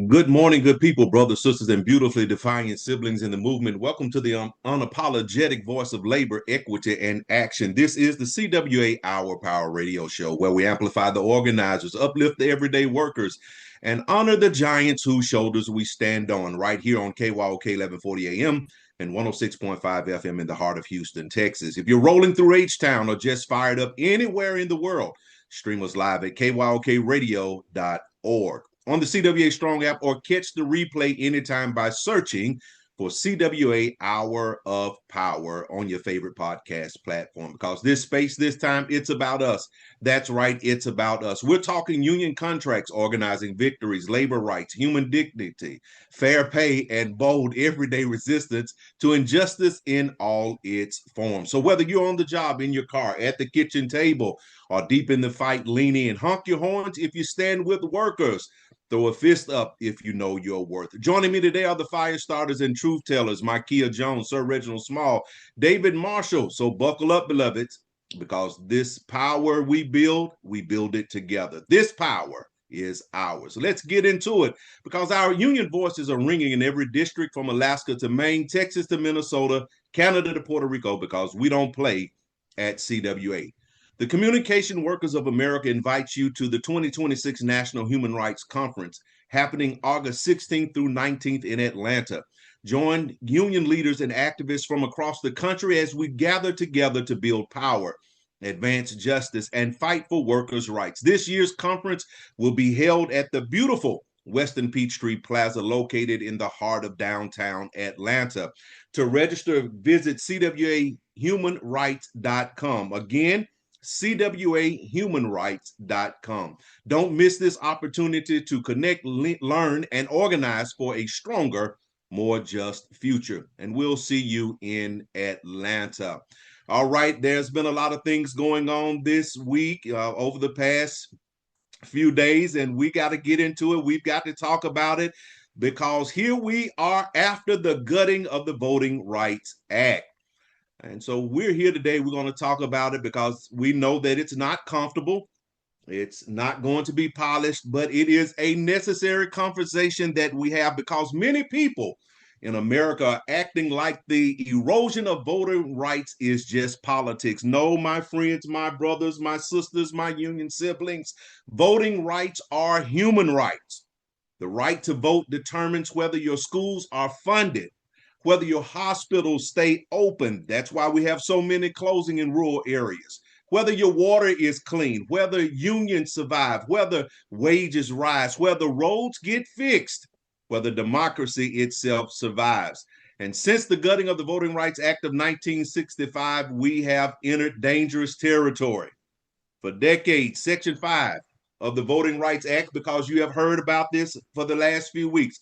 Good morning, good people, brothers, sisters, and beautifully defiant siblings in the movement. Welcome to the unapologetic voice of labor, equity, and action. This is the CWA Hour Power Radio Show, where we amplify the organizers, uplift the everyday workers, and honor the giants whose shoulders we stand on right here on KYOK 1140 AM and 106.5 FM in the heart of Houston, Texas. If you're rolling through H-Town or just fired up anywhere in the world, stream us live at kyokradio.org on the CWA Strong app or catch the replay anytime by searching for CWA Hour of Power on your favorite podcast platform. Because this space, this time, it's about us. That's right, it's about us. We're talking union contracts, organizing victories, labor rights, human dignity, fair pay, and bold everyday resistance to injustice in all its forms. So whether you're on the job, in your car, at the kitchen table, or deep in the fight, lean in. Honk your horns if you stand with workers. Throw a fist up if you know your worth. Joining me today are the fire starters and truth tellers, Micaiah Jones, Sir Reginald Small, David Marshall. So buckle up, beloveds, because this power we build it together. This power is ours. Let's get into it because our union voices are ringing in every district from Alaska to Maine, Texas to Minnesota, Canada to Puerto Rico, because we don't play at CWA. The Communication Workers of America invites you to the 2026 National Human Rights Conference happening August 16th through 19th in Atlanta. Join union leaders and activists from across the country as we gather together to build power, advance justice, and fight for workers' rights. This year's conference will be held at the beautiful Western Peachtree Plaza located in the heart of downtown Atlanta. To register, visit cwahumanrights.com. Again, cwahumanrights.com. Don't miss this opportunity to connect, learn, and organize for a stronger, more just future. And we'll see you in Atlanta. All right, there's been a lot of things going on this week over the past few days, and we got to get into it. We've got to talk about it because here we are after the gutting of the Voting Rights Act. And so we're here today. We're going to talk about it because we know that it's not comfortable. It's not going to be polished, but it is a necessary conversation that we have because many people in America are acting like the erosion of voting rights is just politics. No, my friends, my brothers, my sisters, my union siblings, voting rights are human rights. The right to vote determines whether your schools are funded, whether your hospitals stay open. That's why we have so many closing in rural areas. Whether your water is clean, whether unions survive, whether wages rise, whether roads get fixed, whether democracy itself survives. And since the gutting of the Voting Rights Act of 1965, we have entered dangerous territory. For decades, Section 5 of the Voting Rights Act, because you have heard about this for the last few weeks,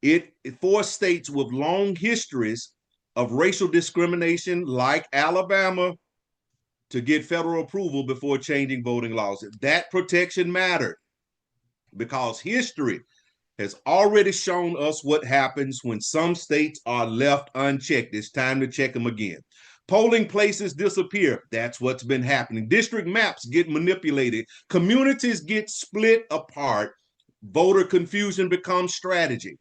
it forced states with long histories of racial discrimination, like Alabama, to get federal approval before changing voting laws. That protection mattered because history has already shown us what happens when some states are left unchecked. It's time to check them again. Polling places disappear. That's what's been happening. District maps get manipulated. Communities get split apart. Voter confusion becomes strategy.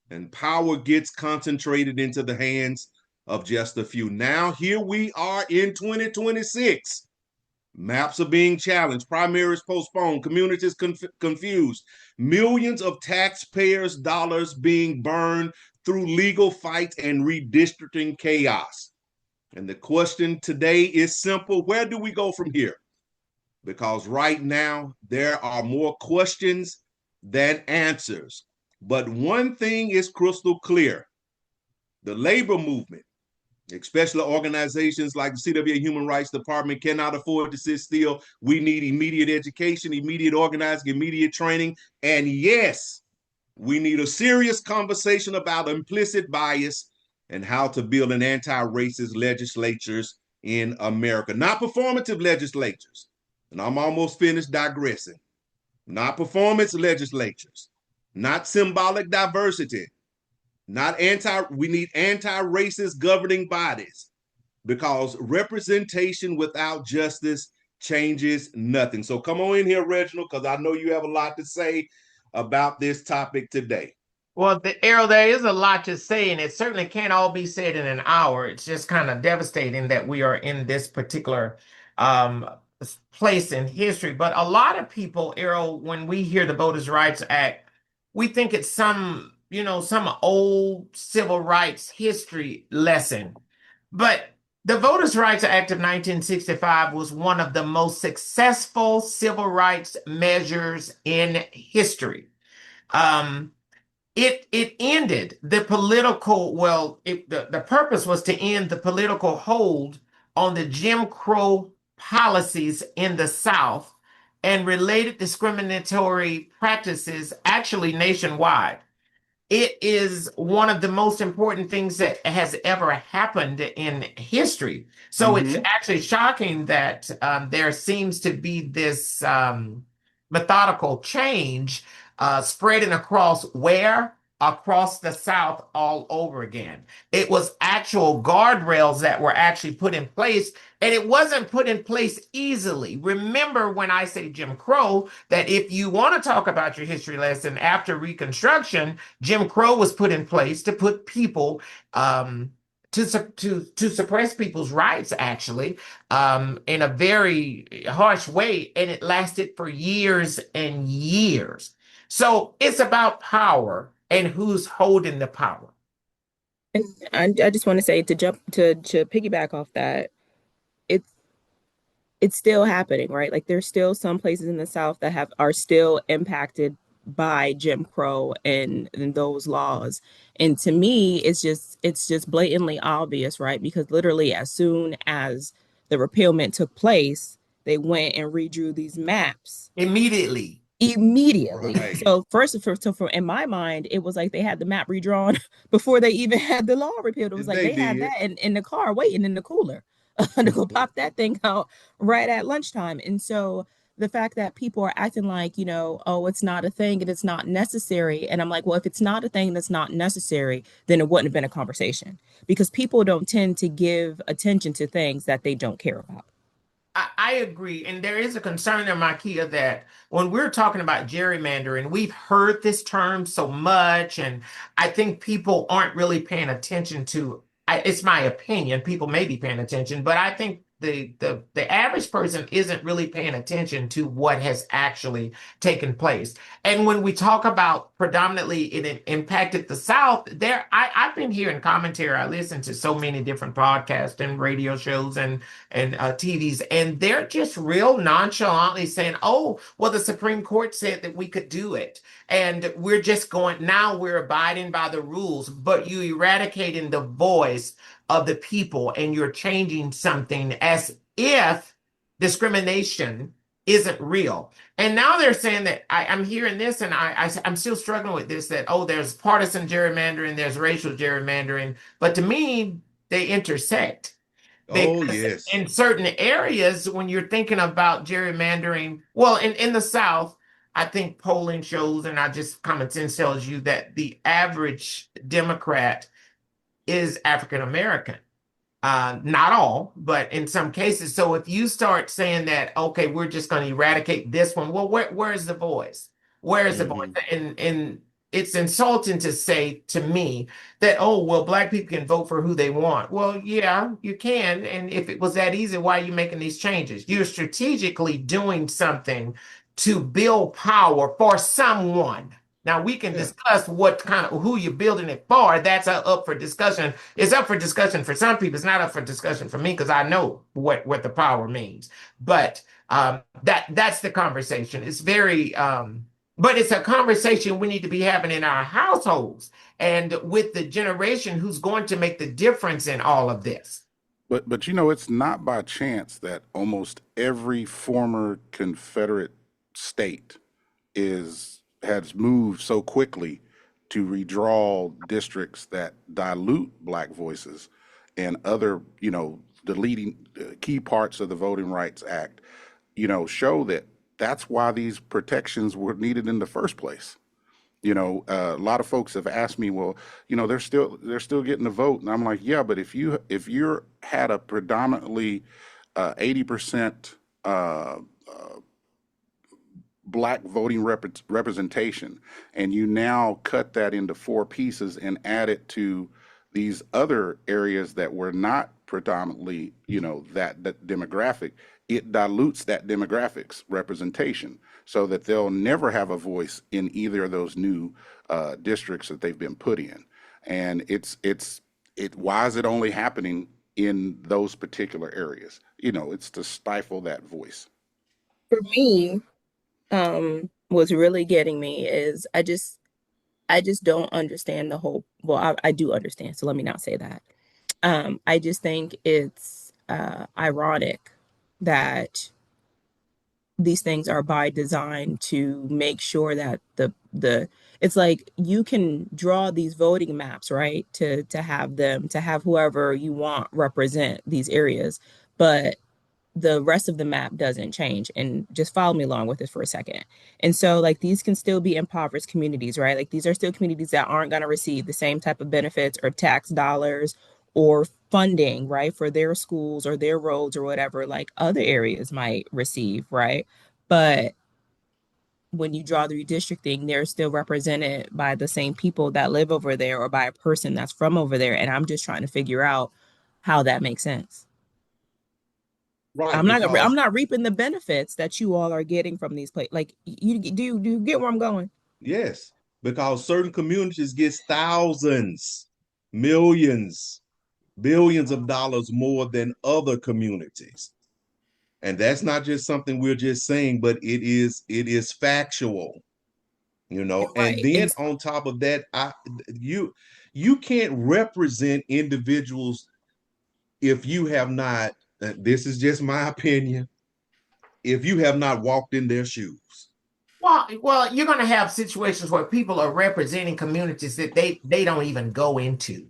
And power gets concentrated into the hands of just a few. Now, here we are in 2026. Maps are being challenged, primaries postponed, communities confused, millions of taxpayers' dollars being burned through legal fights and redistricting chaos. And the question today is simple: where do we go from here? Because right now, there are more questions than answers. But one thing is crystal clear: the labor movement, especially organizations like the CWA Human Rights Department, cannot afford to sit still. We need immediate education, immediate organizing, immediate training. And yes, we need a serious conversation about implicit bias and how to build an anti-racist legislatures in America. Not performative legislatures. And I'm almost finished digressing. Not performance legislatures. Not symbolic diversity. We need anti-racist governing bodies, because representation without justice changes nothing. So come on in here, Reginald, because I know you have a lot to say. about this topic today? Well, Errol, there is a lot to say, and it certainly can't all be said in an hour. It's just kind of devastating that we are in this particular um, place in history. But a lot of people, Errol, when we hear the Voters' Rights Act, we think it's some old civil rights history lesson. But the Voters' Rights Act of 1965 was one of the most successful civil rights measures in history. Um, it ended the political, the purpose was to end the political hold on the Jim Crow policies in the South and related discriminatory practices actually nationwide. It is one of the most important things that has ever happened in history. So it's Mm-hmm. actually shocking that there seems to be this methodical change spreading across where? Across the South all over again. It was actual guardrails that were actually put in place, and it wasn't put in place easily. Remember when I say Jim Crow, that if you want to talk about your history lesson after Reconstruction, Jim Crow was put in place to put people to suppress people's rights, actually, in a very harsh way, and it lasted for years and years. So it's about power and who's holding the power. And I just want to say, to jump to piggyback off that, it's it's still happening, right? Like there's still some places in the South that have are still impacted by Jim Crow and those laws. And to me, it's just blatantly obvious, right? Because literally as soon as the repealment took place, they went and redrew these maps Immediately. immediately. Right. So first, for in my mind, it was like they had the map redrawn before they even had the law repealed. It was like They they had did. that in the car waiting in the cooler to go pop that thing out right at lunchtime. And so the fact that people are acting like, oh, it's not a thing and it's not necessary. And I'm like, well, if it's not a thing that's not necessary, then it wouldn't have been a conversation because people don't tend to give attention to things that they don't care about. I agree. And there is a concern there, Makia, that when we're talking about gerrymandering, we've heard this term so much, and I think people aren't really paying attention to, it's my opinion, people may be paying attention, but I think the average person isn't really paying attention to what has actually taken place. And when we talk about predominantly it impacted the South, I've been hearing commentary. I listen to so many different podcasts and radio shows and TVs, and they're just real nonchalantly saying, "Oh, well, the Supreme Court said that we could do it, and we're just going now. We're abiding by the rules, but you eradicating the voice of the people, and you're changing something as if discrimination isn't real." And now they're saying that I'm hearing this, and I'm still struggling with this. That there's partisan gerrymandering, there's racial gerrymandering, but to me, they intersect. Oh, Because yes. in certain areas, when you're thinking about gerrymandering, well, in the South, I think polling shows, and I just common sense tells you that the average Democrat is African American. Not all, but in some cases. So if you start saying that, okay, we're just going to eradicate this one, well, where is the voice? Where is the voice? Mm-hmm. And it's insulting to say to me that, oh, well, black people can vote for who they want. Well, yeah, you can. And if it was that easy, why are you making these changes? You're strategically doing something to build power for someone. Now we can Yeah. discuss what kind of who you're building it for. That's up for discussion. It's up for discussion for some people. It's not up for discussion for me because I know what the power means. But that's the conversation. It's very but it's a conversation we need to be having in our households and with the generation who's going to make the difference in all of this. But it's not by chance that almost every former Confederate state is has moved so quickly to redraw districts that dilute black voices and other, the leading key parts of the Voting Rights Act, show that that's why these protections were needed in the first place. A lot of folks have asked me, well, they're still getting the vote, and I'm like, yeah, but if you're had a predominantly 80% black voting representation, and you now cut that into 4 pieces and add it to these other areas that were not predominantly, that demographic, it dilutes that demographics representation so that they'll never have a voice in either of those new districts that they've been put in. And why is it only happening in those particular areas? It's to stifle that voice. For me, what's really getting me is I just don't understand the whole, well, I do understand, so let me not say that. I just think it's ironic that these things are by design to make sure that the it's like you can draw these voting maps, right? To have whoever you want represent these areas, but the rest of the map doesn't change. And just follow me along with this for a second. And so, like, these can still be impoverished communities, right? Like, these are still communities that aren't going to receive the same type of benefits or tax dollars or funding, right, for their schools or their roads or whatever, like other areas might receive, right? But when you draw the redistricting, they're still represented by the same people that live over there or by a person that's from over there. And I'm just trying to figure out how that makes sense. Right, I'm because not reaping the benefits that you all are getting from these places. Like, do you get where I'm going? yes, because certain communities get thousands, millions, billions of dollars more than other communities. And that's not just something we're just saying, but it is factual, And Right. then on top of that, you you can't represent individuals if you have not, this is just my opinion, if you have not walked in their shoes. Well, you're going to have situations where people are representing communities that they don't even go into.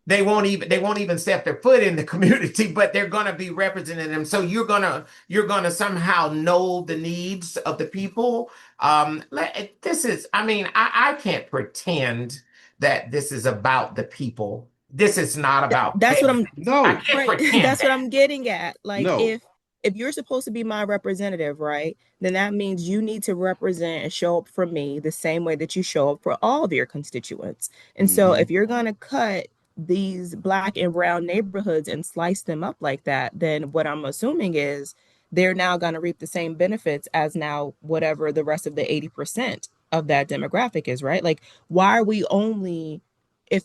They won't even step their foot in the community, but they're going to be representing them. So you're gonna somehow know the needs of the people. This is, I mean, I can't pretend that this is about the people. This is not about That's what I'm peasants. I No, can't right. pretend That's what that. I'm getting at. Like, no. if you're supposed to be my representative, right, then that means you need to represent and show up for me the same way that you show up for all of your constituents. And so Mm-hmm. if you're going to cut these black and brown neighborhoods and slice them up like that, then what I'm assuming is they're now going to reap the same benefits as now whatever the rest of the 80% of that demographic is, right? Like, why are we only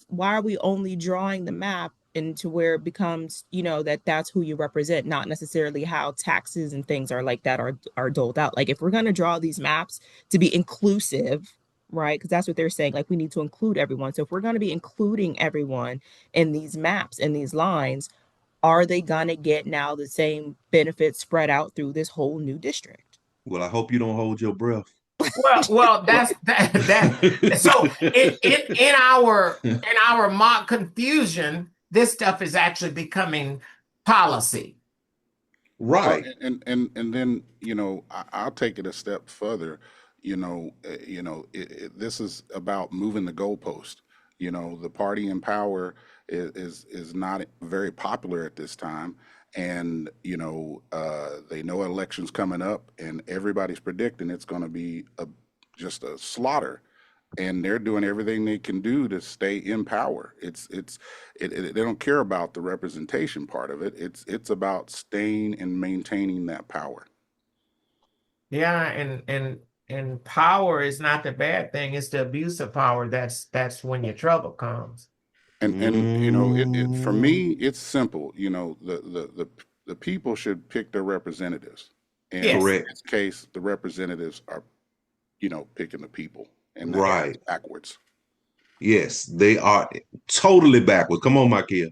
why are we only drawing the map into where it becomes, that that's who you represent, not necessarily how taxes and things are like that are doled out. Like, if we're going to draw these maps to be inclusive, right, because that's what they're saying, like we need to include everyone. So if we're going to be including everyone in these maps and these lines, are they going to get now the same benefits spread out through this whole new district? Well, I hope you don't hold your breath. Well, that's that. So in our mock confusion, this stuff is actually becoming policy. Well, Right. and then I'll take it a step further. This is about moving the goalpost. The party in power is not very popular at this time, and they know elections coming up, and everybody's predicting it's going to be just a slaughter, and they're doing everything they can do to stay in power. They don't care about the representation part of it. It's about staying and maintaining that power. Yeah, and power is not the bad thing. It's the abuse of power that's when your trouble comes. And for Mm. me, it's simple. The people should pick their representatives, and in Yes. Correct. this case, the representatives are picking the people, and that's Right. backwards. Yes, they are totally backwards. Come on, Makia.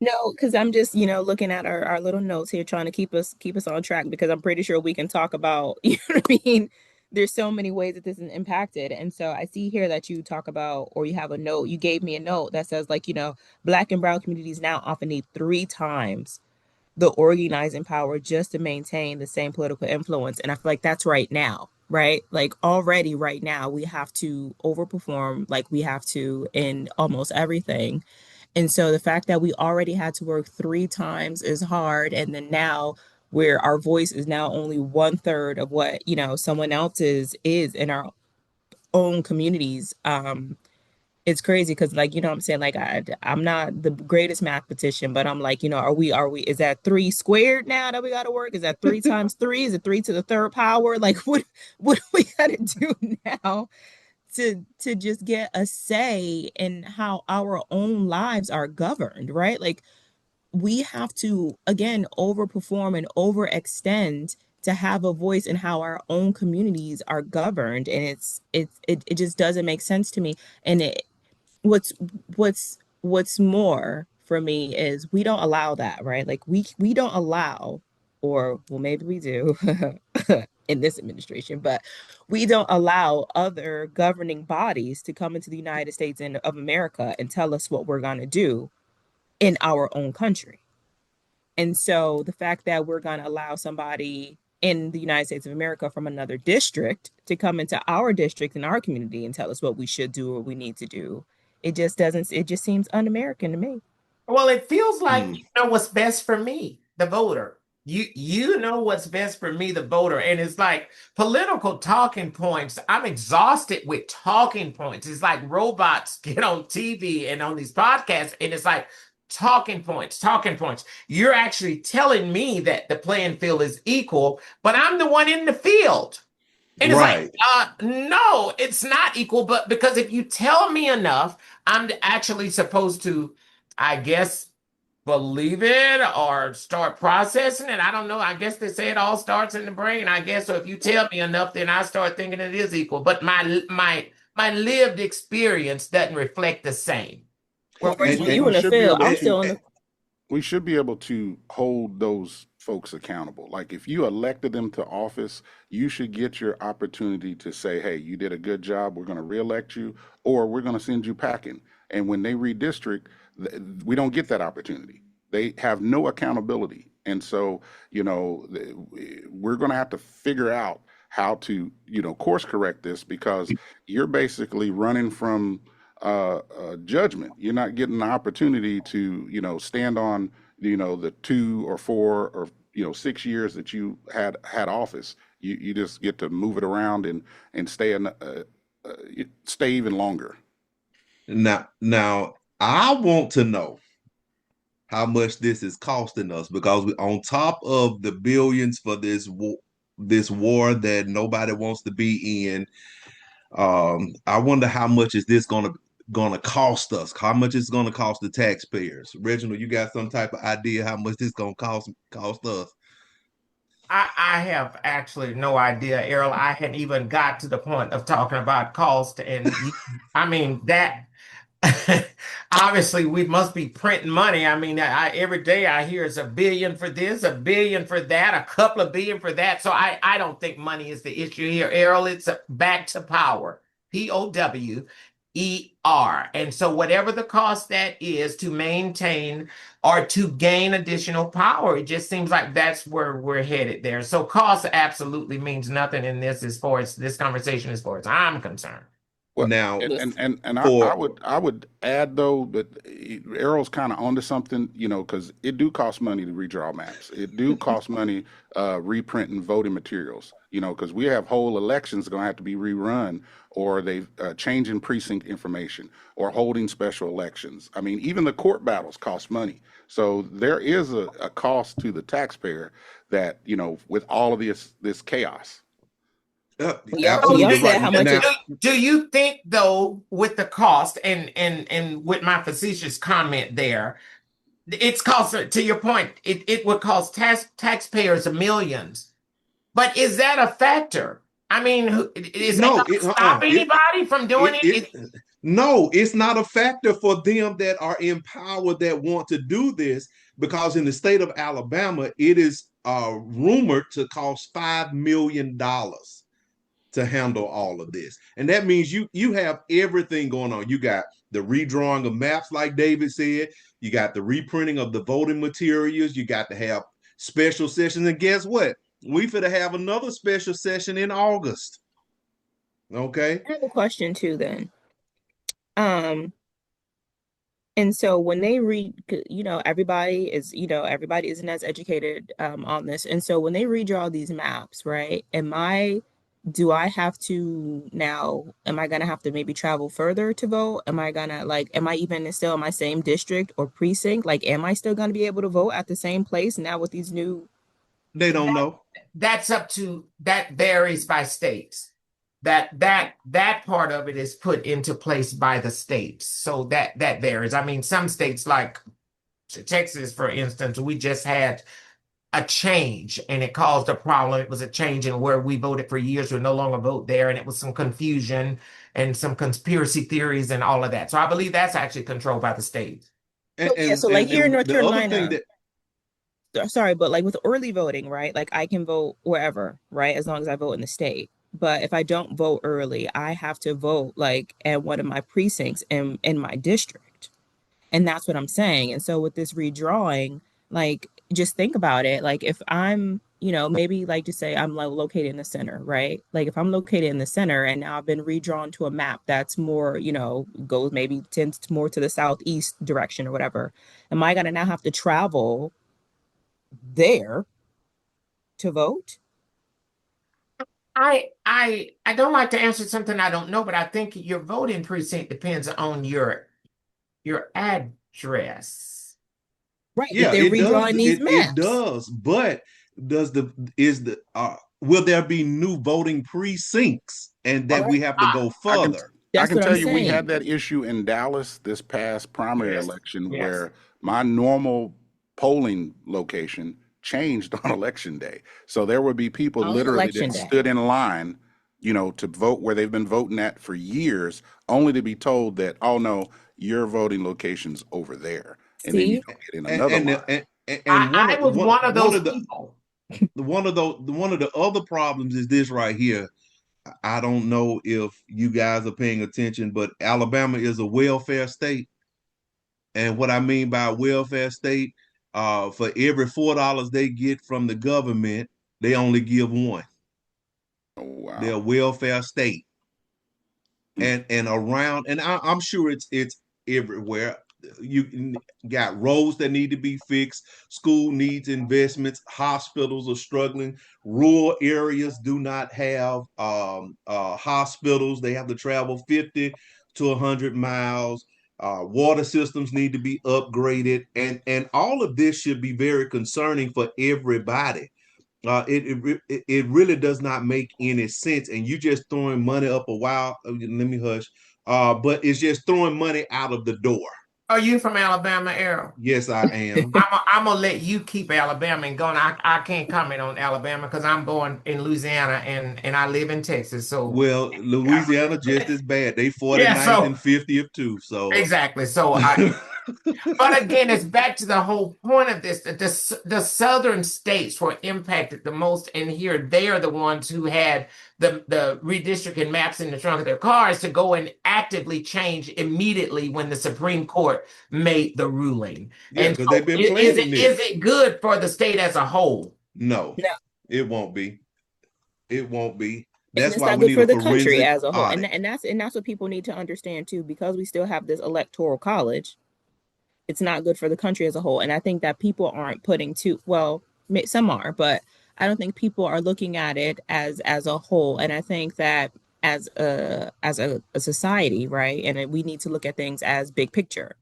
No, because I'm just, looking at our little notes here, trying to keep us on track because I'm pretty sure we can talk about, you know what I mean? There's so many ways that this is impacted. And so I see here that you talk about, or you have a note, you gave me a note that says, like, black and brown communities now often need 3 times the organizing power just to maintain the same political influence. And I feel like that's right now, right? Like, already right now, we have to overperform, like we have to in almost everything. And so the fact that we already had to work 3 times is hard. And then now where our voice is now only 1/3 of what, someone else's is in our own communities. It's crazy because, like, what I'm saying, like, I'm not the greatest mathematician, but I'm like, is that 3 squared now that we got to work? Is that 3 times 3? Is it 3 to the third power? Like, what do we got to do now to just get a say in how our own lives are governed, right? Like, we have to, again, overperform and overextend to have a voice in how our own communities are governed. And it just doesn't make sense to me. And what's what's more for me is we don't allow that, right? Like, we don't allow, or well, maybe we do in this administration, but we don't allow other governing bodies to come into the United States of America and tell us what we're going to do in our own country. And so the fact that we're going to allow somebody in the United States of America from another district to come into our district and our community and tell us what we should do or we need to do, it just seems un-American to me. Well, it feels like Mm. you know what's best for me, the voter. You know what's best for me, the voter. And it's like political talking points. I'm exhausted with talking points. It's like robots get on TV and on these podcasts, and it's like talking points, talking points. You're actually telling me that the playing field is equal, but I'm the one in the field. And it's Right. like, no, it's not equal. But because if you tell me enough, I'm actually supposed to, I guess, believe it or start processing it. I don't know. I guess they say it all starts in the brain. I guess so. If you tell me enough, then I start thinking it is equal. But my lived experience doesn't reflect the same. Well, And, Rachel, and you we in the should be field. able I'm to still in the. we should be able to hold those folks accountable. Like, if you elected them to office, you should get your opportunity to say, hey, you did a good job. We're going to reelect you, or we're going to send you packing. And when they redistrict, we don't get that opportunity. They have no accountability. And so, we're going to have to figure out how to, course correct this, because you're basically running from judgment. You're not getting the opportunity to, stand on, the 2 or 4 or 6 years that you had office. You just get to move it around and stay even longer. Now, I want to know how much this is costing us, because on top of the billions for this war that nobody wants to be in, I wonder how much is this gonna cost us? How much is going to cost the taxpayers? Reginald, you got some type of idea how much this gonna cost us? I have actually no idea, Errol. I hadn't even got to the point of talking about cost. And I mean, that obviously we must be printing money. I mean, every day I hear it's $1 billion for this, $1 billion for that, a couple of billion for that. So I don't think money is the issue here, Errol. It's back to power, POWER. And so whatever the cost that is to maintain or to gain additional power, it just seems like that's where we're headed there. So cost absolutely means nothing in this as far as this conversation, as far as I'm concerned. Well, Now, and for I would add, though, that Errol's kind of onto something, because it do cost money to redraw maps. It do cost money reprinting voting materials, because we have whole elections going to have to be rerun, or they changing precinct information, or holding special elections. I mean, even the court battles cost money. So there is a cost to the taxpayer that, with all of this chaos. absolutely Y'all said right. how much Now, Do you think, though, with the cost and with my facetious comment there, it's cost, to your point, it would cost taxpayers millions. But is that a factor? I mean, is that no, going to stop anybody from doing it? no, it's not a factor for them that are in power that want to do this, because in the state of Alabama, it is rumored to cost $5 million to handle all of this. And that means you have everything going on. You got the redrawing of maps, like David said. You got the reprinting of the voting materials. You got to have special sessions. And guess what? We finna have another special session in August. Okay. I have a question too then. Um, And so when they read, everybody isn't as educated on this. And so when they redraw these maps, right? Do I have to now, am I gonna have to maybe travel further to vote? Am I even still in my same district or precinct? Like, am I still gonna be able to vote at the same place now with these new? They don't That, know. that's up to, that varies by states. That part of it is put into place by the states. So that varies. I mean, some states like Texas, for instance, we just had a change and it caused a problem. It was a change in where we voted for years. We no longer vote there, and it was some confusion and some conspiracy theories and all of that. So I believe that's actually controlled by the state. And So yeah, so like here in North the other thing Carolina, that sorry, but like with early voting, right? Like I can vote wherever, right? As long as I vote in the state. But if I don't vote early, I have to vote like at one of my precincts in my district. And that's what I'm saying. And so with this redrawing, like just think about it. Like if I'm, maybe like just say I'm located in the center, right? Like if I'm located in the center and now I've been redrawn to a map that's more, goes maybe tends more to the southeast direction or whatever. Am I gonna now have to travel there to vote? I don't like to answer something I don't know, but I think your voting precinct depends on your address. Right. If yeah, they're it does. redrawing these It maps. does. But does the is the will there be new voting precincts and All that right. we have to Ah, go I can further? I That's can what I'm tell you we saying. had that issue in Dallas this past primary yes, election yes. where my normal polling location changed on election day. So there would be people On literally election that day. stood in line, to vote where they've been voting at for years, only to be told that, oh no, your voting location's over there. And then you See? go get in And another and line. and I was one of one those of the people. one of the other problems is this right here. I don't know if you guys are paying attention, but Alabama is a welfare state. And what I mean by welfare state, for every $4 they get from the government, they only give one. Oh They're wow. a welfare state. Mm. And around, and I'm sure it's everywhere. You got roads that need to be fixed, school needs investments, hospitals are struggling, rural areas do not have hospitals, they have to travel 50 to 100 miles. Water systems need to be upgraded, and all of this should be very concerning for everybody. It really does not make any sense, and you just throwing money up a while. Let me hush. But it's just throwing money out of the door. Are you from Alabama, Errol? Yes, I am. I'm gonna let you keep Alabama and going. I can't comment on Alabama because I'm born in Louisiana and I live in Texas. So Well, Louisiana just as bad. They yeah, 49th so and 50th too. So exactly. So but again, it's back to the whole point of this. That the southern states were impacted the most, and here they are the ones who had the redistricting maps in the trunk of their cars to go and actively change immediately when the Supreme Court made the ruling. yeah, And because so, they've been planning is this. it good for the state as a whole? No, No. it won't be. It won't be. And That's it's why not we good need for a the country forensic as a whole. And audit. that's what people need to understand too, because we still have this electoral college. It's not good for the country as a whole. And I think that people aren't putting too well, some are, but I don't think people are looking at it as a whole. And I think that as a society, right? And we need to look at things as big picture.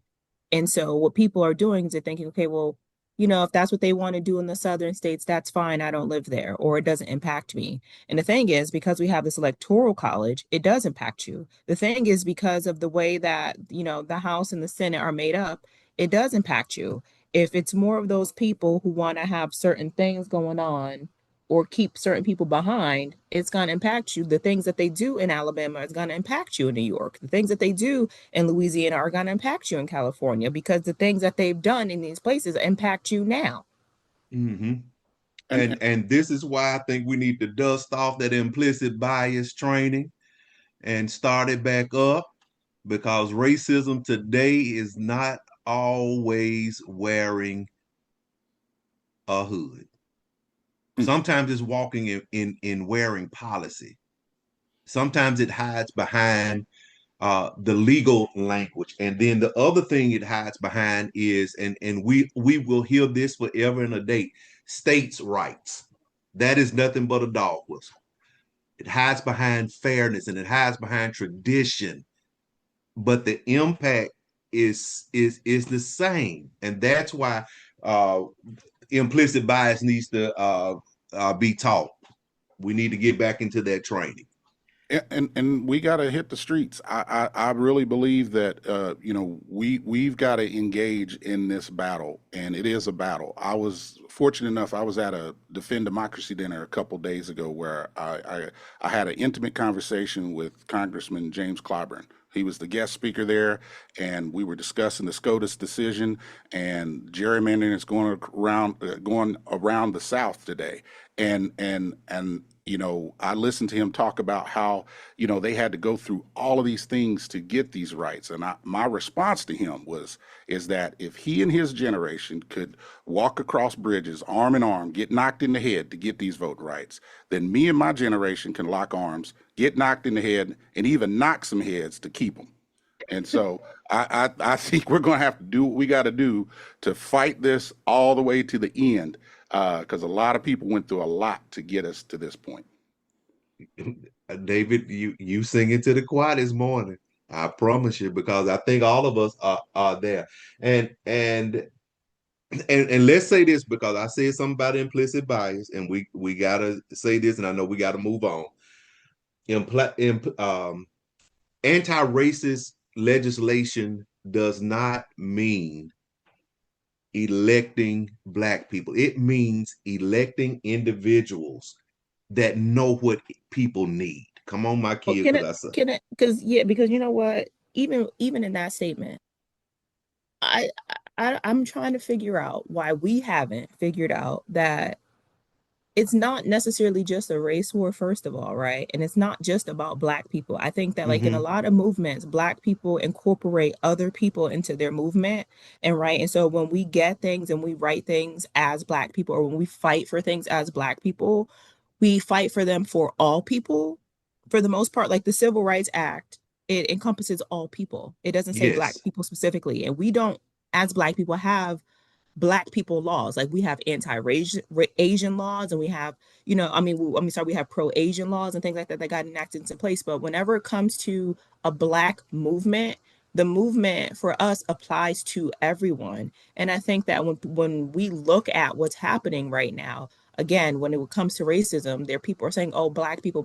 And so what people are doing is they're thinking, okay, well, if that's what they want to do in the southern states, that's fine. I don't live there, or it doesn't impact me. And the thing is, because we have this electoral college, it does impact you. The thing is, because of the way that, the House and the Senate are made up, it does impact you. If it's more of those people who want to have certain things going on or keep certain people behind, it's going to impact you. The things that they do in Alabama is going to impact you in New York. The things that they do in Louisiana are going to impact you in California because the things that they've done in these places impact you now. Hmm. And And this is why I think we need to dust off that implicit bias training and start it back up, because racism today is not always wearing a hood. mm, Sometimes it's walking in wearing policy. Sometimes it hides behind the legal language. And then the other thing it hides behind is, and we will hear this forever and a day, states' rights. That is nothing but a dog whistle. It hides behind fairness and it hides behind tradition, but the impact is the same, and that's why uh, implicit bias needs to be taught. We need to get back into that training. And we got to hit the streets. I really believe that we've got to engage in this battle, and it is a battle. I was fortunate enough. I was at a Defend Democracy dinner a couple days ago where I had an intimate conversation with Congressman James Clyburn. He was the guest speaker there, and we were discussing the SCOTUS decision, and gerrymandering is going around the South today, and I listened to him talk about how they had to go through all of these things to get these rights, and my response to him is that if he and his generation could walk across bridges arm in arm, get knocked in the head to get these vote rights, then me and my generation can lock arms, get knocked in the head, and even knock some heads to keep them. And so I think we're going to have to do what we got to do to fight this all the way to the end, because a lot of people went through a lot to get us to this point. David, you singing to the choir this morning. I promise you, because I think all of us are there. And let's say this, because I said something about implicit bias, and we gotta say this, and I know we gotta move on. Anti-racist legislation does not mean electing Black people. It means electing individuals that know what people need. Come on, my kid, because you know what? Even in that statement, I'm trying to figure out why we haven't figured out that it's not necessarily just a race war, first of all, right? And it's not just about Black people. I think that, like, in a lot of movements, Black people incorporate other people into their movement, and so when we get things and we write things as Black people, or when we fight for things as Black people, we fight for them for all people. For the most part, like the Civil Rights Act, it encompasses all people. It doesn't say Black people specifically, and we don't, as Black people, have Black people laws. Like, we have anti-Asian laws, and we have, we have pro-Asian laws and things like that got enacted into place. But whenever it comes to a Black movement, the movement for us applies to everyone. And I think that when we look at what's happening right now, again, when it comes to racism, there people are saying, oh, Black people.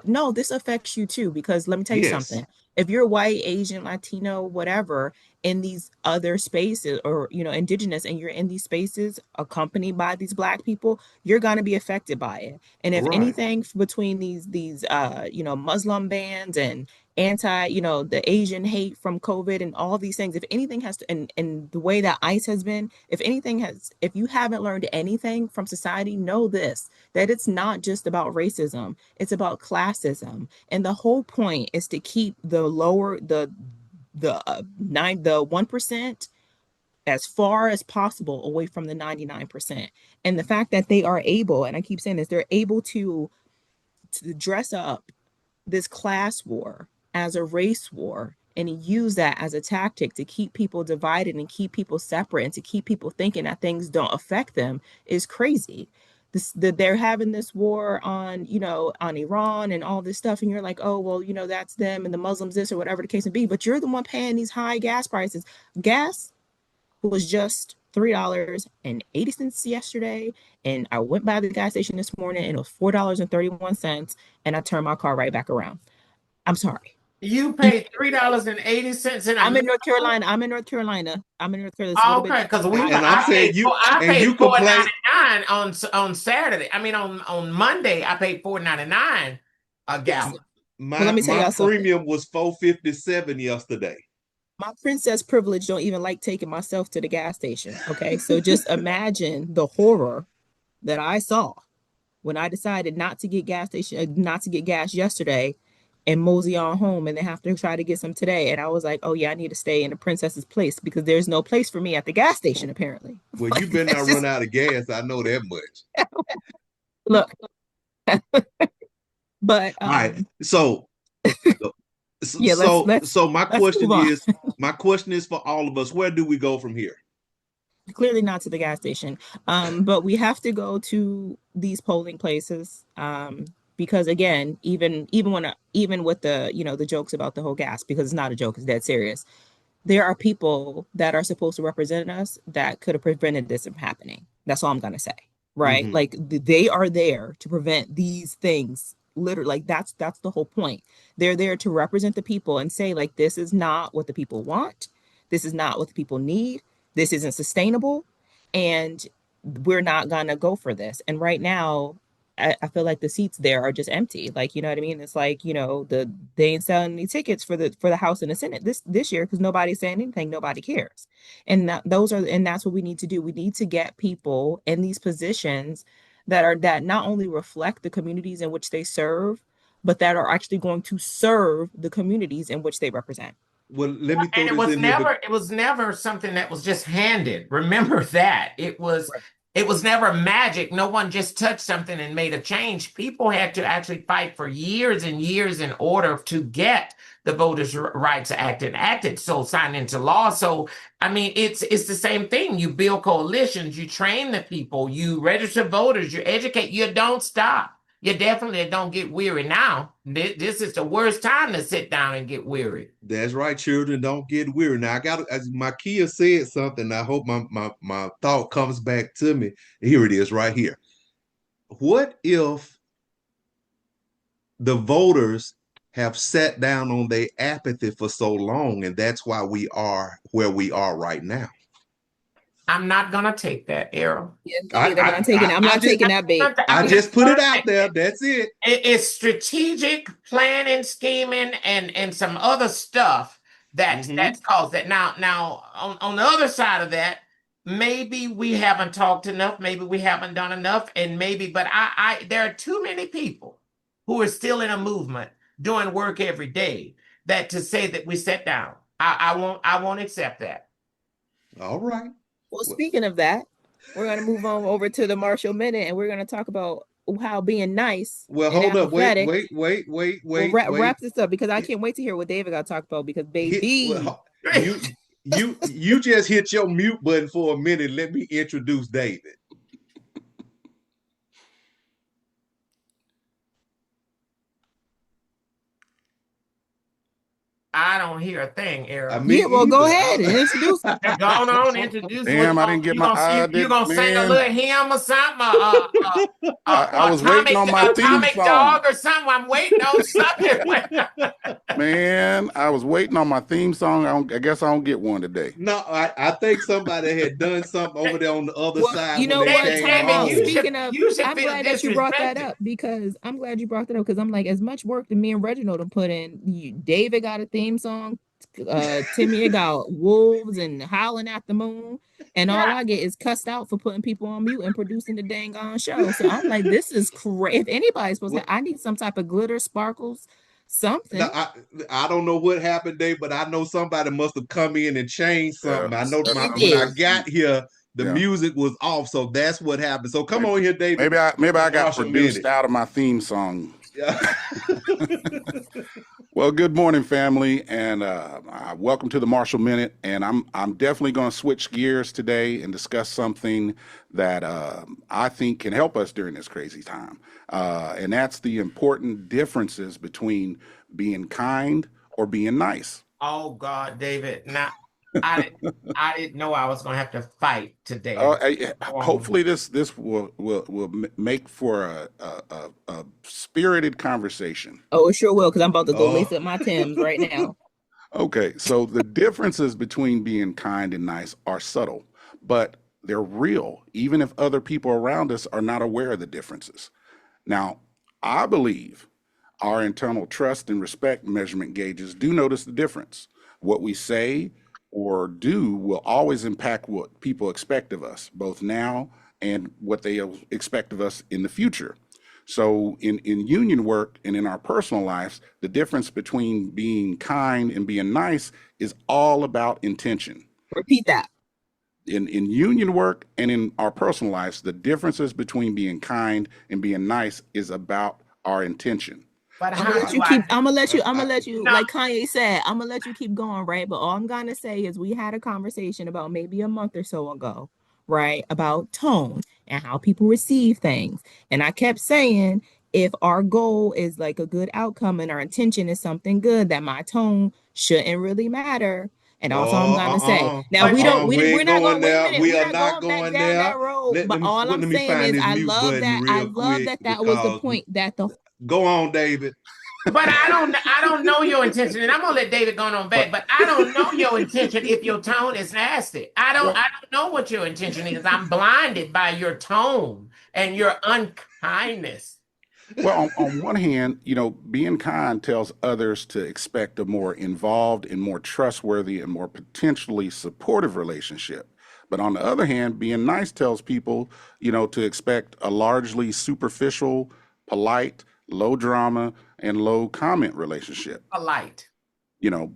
No, this affects you too, because let me tell you something. If you're white, Asian, Latino, whatever, in these other spaces, or indigenous, and you're in these spaces accompanied by these Black people, you're going to be affected by it. And if anything between these Muslim bans and the Asian hate from COVID and all these things, if anything has to, and the way that ICE has been, if you haven't learned anything from society, know this, that it's not just about racism, it's about classism. And the whole point is to keep the 1% as far as possible away from the 99%. And the fact that they are able, and I keep saying this, they're able to dress up this class war as a race war and use that as a tactic to keep people divided and keep people separate and to keep people thinking that things don't affect them is crazy. They're having this war on Iran and all this stuff, and you're like, oh, well, that's them and the Muslims this, or whatever the case may be, but you're the one paying these high gas prices. Gas was just $3.80 yesterday, and I went by the gas station this morning and it was $4.31, and I turned my car right back around. I'm sorry. You paid $3.80 in I'm in North Carolina. Oh, okay, because I paid $4.99 on Saturday. I mean, on Monday, I paid $4.99 a gallon. My premium was $4.57 yesterday. My princess privilege don't even like taking myself to the gas station. Okay, so just imagine the horror that I saw when I decided not to get gas yesterday, and mosey on home, and they have to try to get some today. And I was like, oh yeah, I need to stay in the princess's place because there's no place for me at the gas station, apparently. Well, you better not run out of gas. I know that much. Look. But all right. So Yeah, So my let's question move on. is for all of us, where do we go from here? Clearly not to the gas station. But we have to go to these polling places. Because again, even with the, the jokes about the whole gas, because it's not a joke, it's dead serious. There are people that are supposed to represent us that could have prevented this from happening. That's all I'm gonna say. Right? Mm-hmm. Like they are there to prevent these things. Literally, like that's the whole point. They're there to represent the people and say, like, this is not what the people want. This is not what the people need. This isn't sustainable. And we're not gonna go for this. And right now, I feel like the seats there are just empty. Like, you know what I mean? It's like, they ain't selling any tickets for the House and the Senate this year because nobody's saying anything, nobody cares. And that's what we need to do. We need to get people in these positions that not only reflect the communities in which they serve, but that are actually going to serve the communities in which they represent. Well, let me throw And this in here. it was never something that was just handed. Remember that. Right. It was never magic. No one just touched something and made a change. People had to actually fight for years and years in order to get the Voters' Rights Act enacted, so signed into law. So, I mean, it's the same thing. You build coalitions, you train the people, you register voters, you educate, you don't stop. You definitely don't get weary now. This is the worst time to sit down and get weary. That's right, children. Don't get weary. Now I got as my Kia said something. I hope my thought comes back to me. Here it is, right here. What if the voters have sat down on their apathy for so long, and that's why we are where we are right now? I'm not gonna take that, Errol. Yeah, I'm not just taking that bait. I I'm just just put it gonna out take there. it. That's it. It's strategic planning, scheming, and some other stuff Mm-hmm. that's caused that. Now on the other side of that, maybe we haven't talked enough, maybe we haven't done enough, and maybe, but I there are too many people who are still in a movement doing work every day that to say that we sit down. I won't accept that. All right. Well, Well, speaking of that, we're going to move on over to the Marshall Minute, and we're going to talk about how being nice well, and hold up. Wait, apathetic wait, wait, wait, will wait, wait. wrap this up because I can't wait to hear what David got to talk about because baby, Well, you just hit your mute button for a minute. Let me introduce David. I don't hear a thing, Errol. Me yeah, well, go either. ahead and introduce it. Go on, introduce what Damn, I didn't get my I you did, gonna sing a man. little hymn or something, I was waiting on my theme atomic song. dog or something. I'm waiting on something. Man, I was waiting on my theme song. I guess I don't get one today. No, I think somebody had done something over there on the other Well, side you when know they what? came Tammy, home. you should I'm feel glad that you brought that disrespected. up because I'm like, as much work that me and Reginald have put in, David got a theme song, Timmia got wolves and howling at the moon, and all Yeah. I get is cussed out for putting people on mute and producing the dang on show. So I'm like, this is crazy. If anybody's supposed Well, to, I need some type of glitter, sparkles, no, something. I don't know what happened, Dave, but I know somebody must have come in and changed Yeah, something. I know They when I did. got here, the yeah. music was off, so that's what happened. So come Maybe, on here, David, with maybe the I got Marshall produced Minute. out of my theme song. Yeah. Well, good morning, family, and welcome to the Marshall Minute. And I'm definitely going to switch gears today and discuss something that I think can help us during this crazy time, and that's the important differences between being kind or being nice. Oh God, David. Now I didn't know I was gonna have to fight today. Hopefully, this will make for a spirited conversation. Oh, it sure will, because I'm about to go lace Oh. up my Timbs right now. Okay, so the differences between being kind and nice are subtle, but they're real, even if other people around us are not aware of the differences. Now, I believe our internal trust and respect measurement gauges do notice the difference. What we say or do will always impact what people expect of us, both now and what they expect of us in the future. So in union work and in our personal lives, the difference between being kind and being nice is all about intention. Repeat that. In union work and in our personal lives, the differences between being kind and being nice is about our intention. But I'm gonna how let do you keep. I? I'm gonna let you. No, Like Kanye said, I'm gonna let you keep going, right? But all I'm gonna say is we had a conversation about maybe a month or so ago, right, about tone and how people receive things. And I kept saying, if our goal is like a good outcome and our intention is something good, that my tone shouldn't really matter. And also, I'm Oh, gonna say now but you, we we're ain't not going going. Wait a there. minute, We we're are not not going back going down there. that road. But all I'm Let me saying find is, this mute button I real love quick that that was the because point that the go on, David. but I don't know your intention, and I'm gonna let David go on back. But But I don't know your intention if your tone is nasty. well, I don't know what your intention is. I'm blinded by your tone and your unkindness. well, on one hand, being kind tells others to expect a more involved and more trustworthy and more potentially supportive relationship. But on the other hand, being nice tells people, to expect a largely superficial, polite, low drama, and low comment relationship. Polite.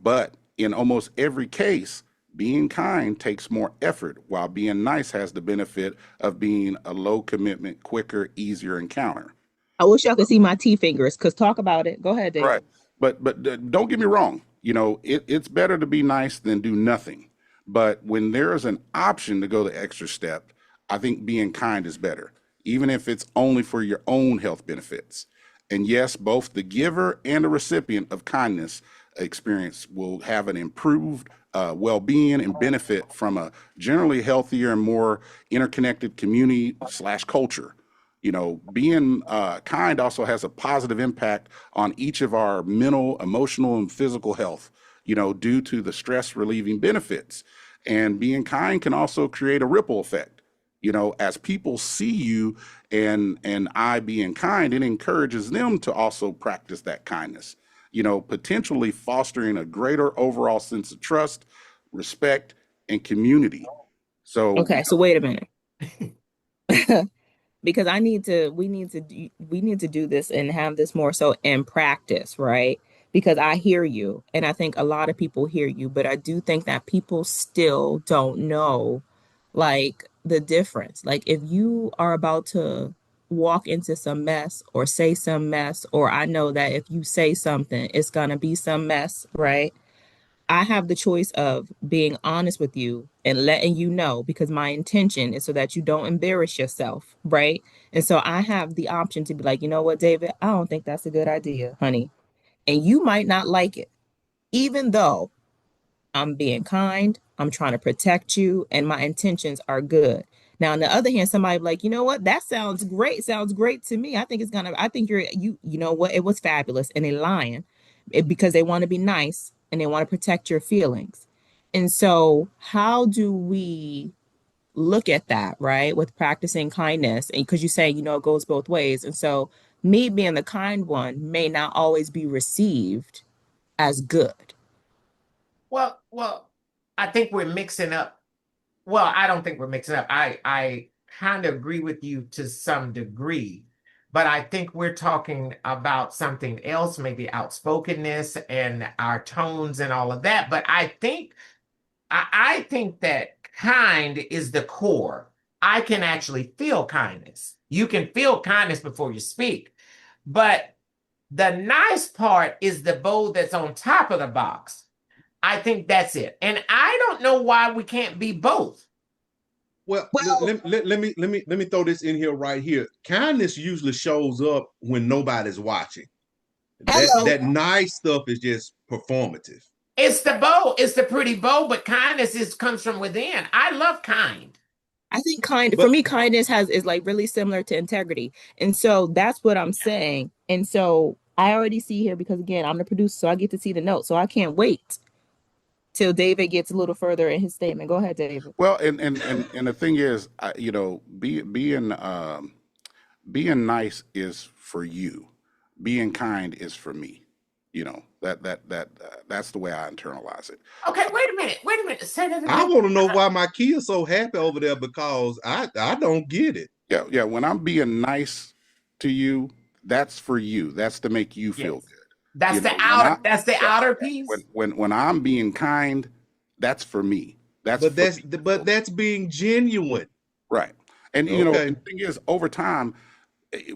But in almost every case, being kind takes more effort, while being nice has the benefit of being a low commitment, quicker, easier encounter. I wish y'all could see my T fingers, because talk about it. Go ahead, Right. David. But don't get me wrong. It's better to be nice than do nothing. But when there is an option to go the extra step, I think being kind is better, even if it's only for your own health benefits. And yes, both the giver and the recipient of kindness experience will have an improved well-being and benefit from a generally healthier and more interconnected community/culture. Being kind also has a positive impact on each of our mental, emotional, and physical health, due to the stress relieving benefits. And being kind can also create a ripple effect. As people see you and I being kind, it encourages them to also practice that kindness, potentially fostering a greater overall sense of trust, respect, and community. So, Okay, so wait a minute. Because we need to do this and have this more so in practice, right? Because I hear you and I think a lot of people hear you, but I do think that people still don't know like the difference. Like if you are about to walk into some mess or say some mess, or I know that if you say something, it's gonna be some mess, right? I have the choice of being honest with you and letting you know, because my intention is so that you don't embarrass yourself, right? And so I have the option to be like, you know what, David, I don't think that's a good idea, honey. And you might not like it, even though I'm being kind, I'm trying to protect you, and my intentions are good. Now, on the other hand, somebody be like, you know what, that sounds great to me. I think you know what, it was fabulous. And they lying because they want to be nice and they want to protect your feelings. And so, how do we look at that, right? With practicing kindness, and because you say, it goes both ways. And so, me being the kind one may not always be received as good. Well, I think we're mixing up. Well, I don't think we're mixing up. I kind of agree with you to some degree, but I think we're talking about something else, maybe outspokenness and our tones and all of that. But I think that kind is the core. I can actually feel kindness. You can feel kindness before you speak, but the nice part is the bow that's on top of the box. I think that's it. And I don't know why we can't be both. Well, Well, let me throw this in here right here. Kindness usually shows up when nobody's watching. hello. That nice stuff is just performative. It's the bow, it's the pretty bow, but kindness comes from within. I love kind. I think for But me, kindness is like really similar to integrity. And so that's what I'm saying. And so I already see here, because again, I'm the producer, so I get to see the notes. So I can't wait till David gets a little further in his statement. Go ahead, David. well, and the thing is, being nice is for you. Being kind is for me. That's the way I internalize it. Okay, wait a minute. Wait a minute. Say that I again. want to know why my kid's so happy over there because I don't get it. Yeah, yeah. When I'm being nice to you, that's for you. That's to make you feel Yes. good. When I That's the yeah, outer yeah. piece. When I'm being kind, that's for me. That's But for me to feel that's being genuine. right. And Okay. and the thing is, over time,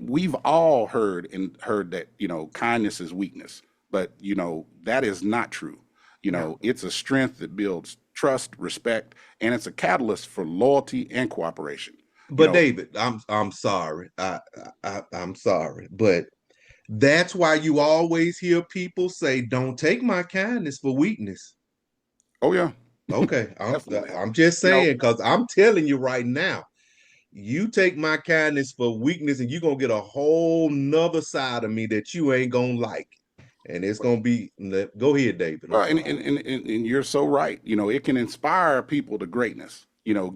we've all heard that, kindness is weakness, but that is not true. No. It's a strength that builds trust, respect, and it's a catalyst for loyalty and cooperation. But David, I'm sorry. I'm sorry, but that's why you always hear people say, "Don't take my kindness for weakness." Oh yeah, Okay, definitely. I'm just saying, because I'm telling you right now, you take my kindness for weakness, and you're gonna get a whole nother side of me that you ain't gonna like. And it's gonna be, go ahead, David. I'm Well, sorry. and you're so right. It can inspire people to greatness,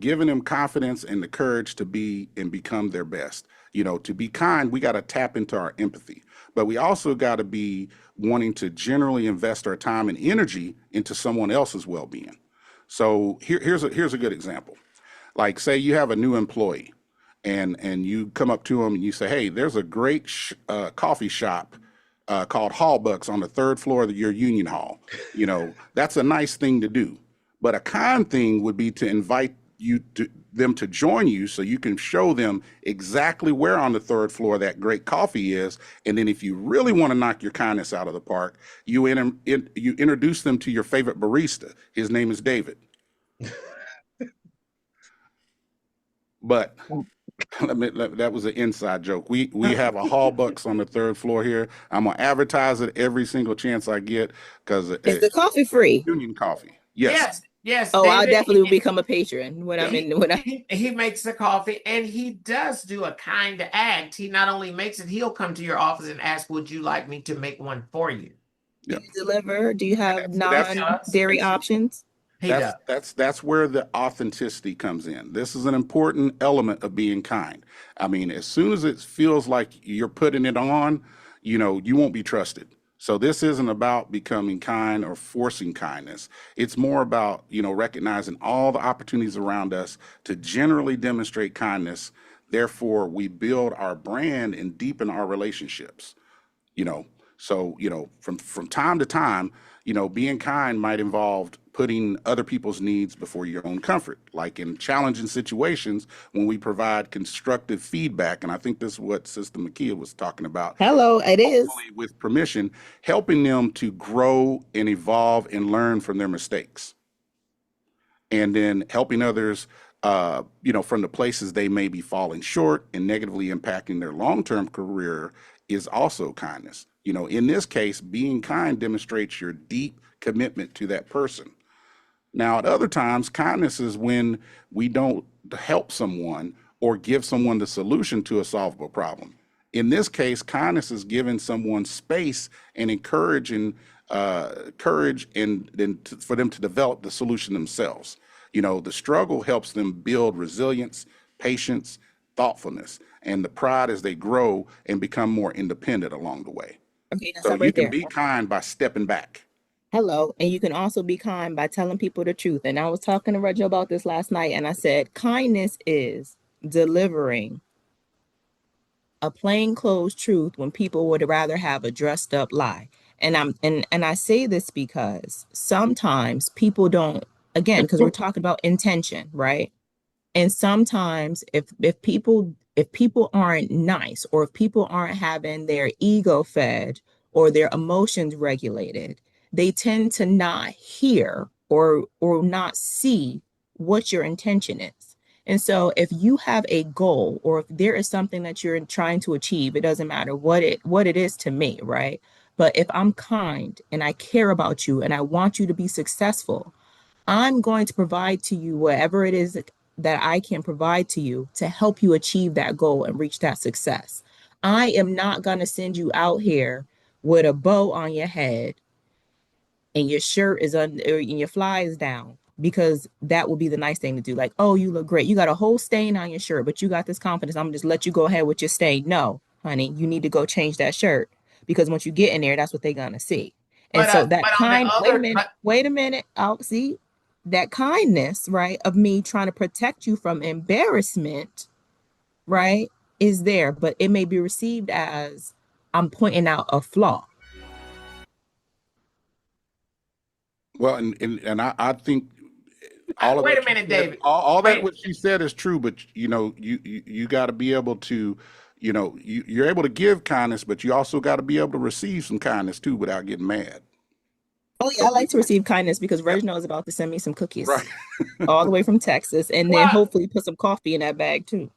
giving them confidence and the courage to be and become their best. To be kind, we got to tap into our empathy, but we also got to be wanting to generally invest our time and energy into someone else's well-being. So here's a good example. Like, say you have a new employee, and you come up to them and you say, "Hey, there's a great coffee shop called Hallbucks on the third floor of your union hall." That's a nice thing to do. But a kind thing would be to invite them to join you so you can show them exactly where on the third floor that great coffee is. And then if you really want to knock your kindness out of the park, you introduce them to your favorite barista. His name is David. But that was an inside joke. We have a Hallbucks on the third floor here. I'm gonna advertise it every single chance I get, because Is the coffee free? Union coffee. Yes. Yes. Oh, I David, definitely will become a patron when I'm he, in. When I he makes the coffee, and he does do a kind act. He not only makes it, he'll come to your office and ask, "Would you like me to make one for you?" do Yep. you deliver? Do you have And that's non-dairy options? He does. that's where the authenticity comes in. This is an important element of being kind. I mean, as soon as it feels like you're putting it on, you won't be trusted. So this isn't about becoming kind or forcing kindness. It's more about, recognizing all the opportunities around us to generally demonstrate kindness. Therefore, we build our brand and deepen our relationships. you know so from time to time, being kind might involve putting other people's needs before your own comfort, like in challenging situations when we provide constructive feedback. And I think this is what Sister Makia was talking about. Hello, it is. Hopefully, with permission, helping them to grow and evolve and learn from their mistakes, and then helping others, from the places they may be falling short and negatively impacting their long-term career, is also kindness. In this case, being kind demonstrates your deep commitment to that person. Now, at other times, kindness is when we don't help someone or give someone the solution to a solvable problem. In this case, kindness is giving someone space and encouraging courage, and then for them to develop the solution themselves. The struggle helps them build resilience, patience, thoughtfulness, and the pride as they grow and become more independent along the way. Okay, now So stop you right can there. be kind by stepping back. Hello, and you can also be kind by telling people the truth. And I was talking to Reggie about this last night, and I said kindness is delivering a plainclothes truth when people would rather have a dressed up lie. And I say this because sometimes people don't, again, because we're talking about intention, right? And sometimes if people aren't nice, or if people aren't having their ego fed or their emotions regulated, they tend to not hear or not see what your intention is. And so if you have a goal, or if there is something that you're trying to achieve, it doesn't matter what it is to me, right? But if I'm kind and I care about you and I want you to be successful, I'm going to provide to you whatever it is that I can provide to you to help you achieve that goal and reach that success. I am not going to send you out here with a bow on your head and your shirt is under and your fly is down, because that would be the nice thing to do. Like, oh, you look great. You got a whole stain on your shirt, but you got this confidence. I'm gonna just let you go ahead with your stain. No, honey, you need to go change that shirt, because once you get in there, that's what they're gonna see. And But so that but on the kind, other, wait a minute. I'll see that kindness, right, of me trying to protect you from embarrassment, right, is there, but it may be received as I'm pointing out a flaw. Well, and I think all of wait that a minute, she said, David. all that Wait. what she said is true, but you got to be able to, you're able to give kindness, but you also got to be able to receive some kindness too without getting mad. Oh yeah, I like to receive kindness because Yep. Reginald is about to send me some cookies Right. all the way from Texas, and then Well, hopefully put some coffee in that bag too.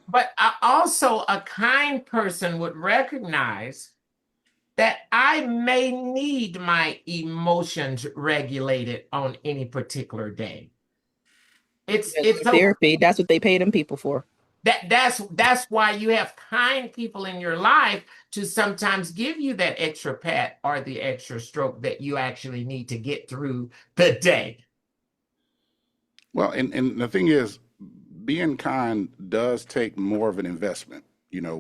but also a kind person would recognize that I may need my emotions regulated on any particular day. It's Yeah, go to it's okay. therapy. That's what they pay them people for. That's why you have kind people in your life to sometimes give you that extra pat or the extra stroke that you actually need to get through the day. Well, and the thing is, being kind does take more of an investment,